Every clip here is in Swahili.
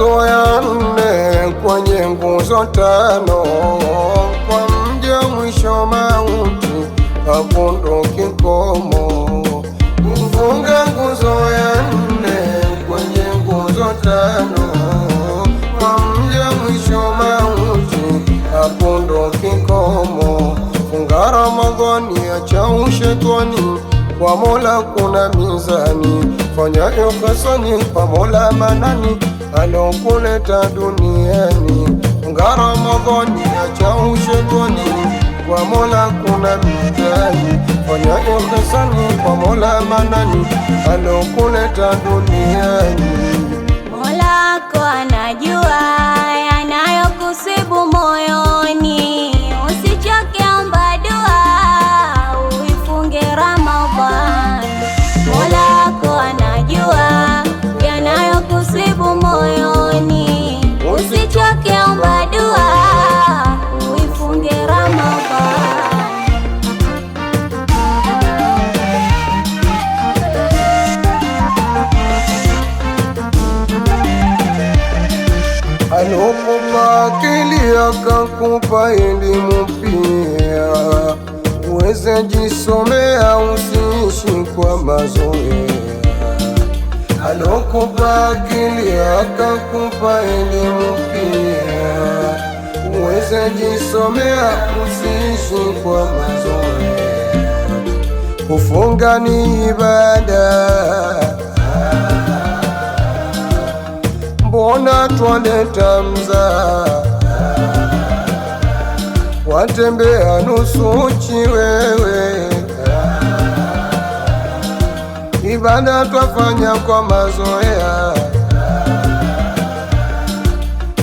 nguzo ya nne kwenye nguzo tano, kwa mja mwisho mauti hakundo kikomo. Kufunga nguzo ya nne kwenye nguzo tano, kwa mja mwisho mauti hakundo kikomo. Funga Ramadhani, acha ushetani, kwa Mola kuna mizani. Fanya ihsani kwa Mola manani, alokuleta duniani. Funga Ramadhani, acha ushetani, kwa Mola kuna mizani. Fanya ihsani kwa Mola manani, alokuleta duniani. Mola wako anajua yanayokusibu moyoni, usichoke, omba dua, uifunge Ramadhani. Mola wako anajua yanayokusibu moyoni, usichoke, omba dua, uifunge Ramadhani. Alokupa akili akakupa elimu pia, uweze jisomea, usiishi kwa mazoea. Alokupa akili akakupa elimu pia, uweze jisomea, usiishi kwa mazoea. Kufunga ni ibada, mbona twaleta mzaa? Watembea nusu uchi wewe, ibada twafanya kwa mazoea.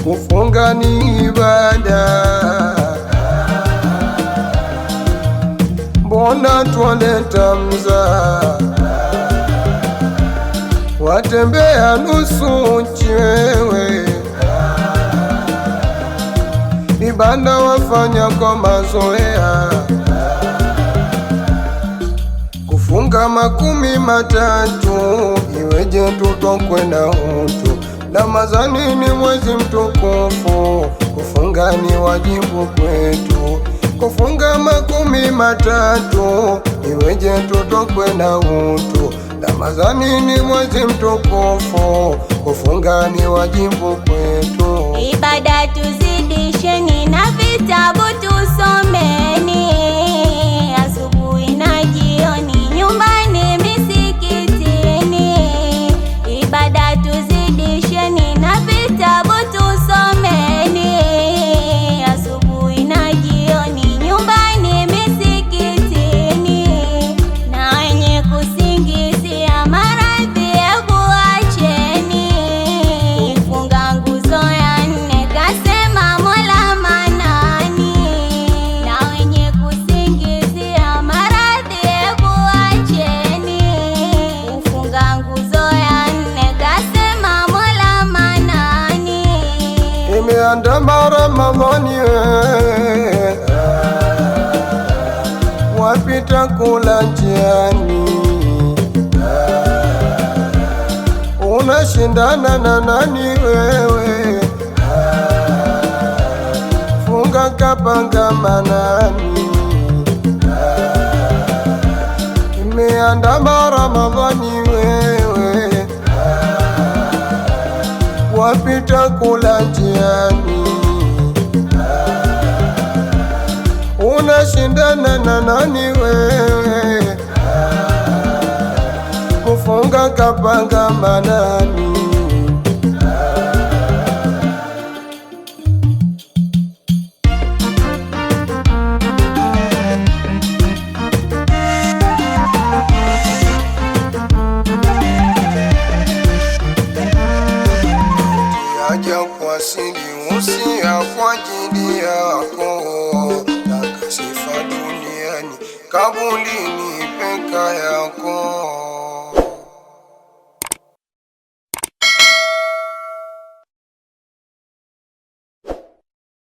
Kufunga ni ibada, mbona twaleta mzaa? Watembea nusu uchi wewe, ibada wafanya kwa mazoea. Kufunga 13 iweje tutokwe na utu? Ramadhani ni mwezi mtukufu, kufunga ni wajibu kwetu. Kufunga 13 iweje tutokwe na utu? Ramadhani ni mwezi mtukufu, kufunga ni wajibu kwetu. Ibada tuzidisheni na vitabu tusomeni, asubuhi na jioni, nyumbani, misikitini. Ibada tuzidisheni na vitabu tusomeni, asubuhi na jioni, nyumbani, misikitini. Na wenye kusingizia maradhi hebu acheni, kufunga nguzo ya nne kasema Mola manani. Na wenye kusingizia maradhi hebu acheni, kufunga nguzo ya nne kasema Mola manani. Imeandama Ramadhani wewe, wapita kula njiani, unashindana na nani wewe? Funga kapanga manani, imeandama Ramadhani wewe, wapita kula njiani, unashindana na nani wewe? Kufunga kapanga manani. Aja kwa siri usia kwa ajili yako, na kasifa duniani kabulini peka yako.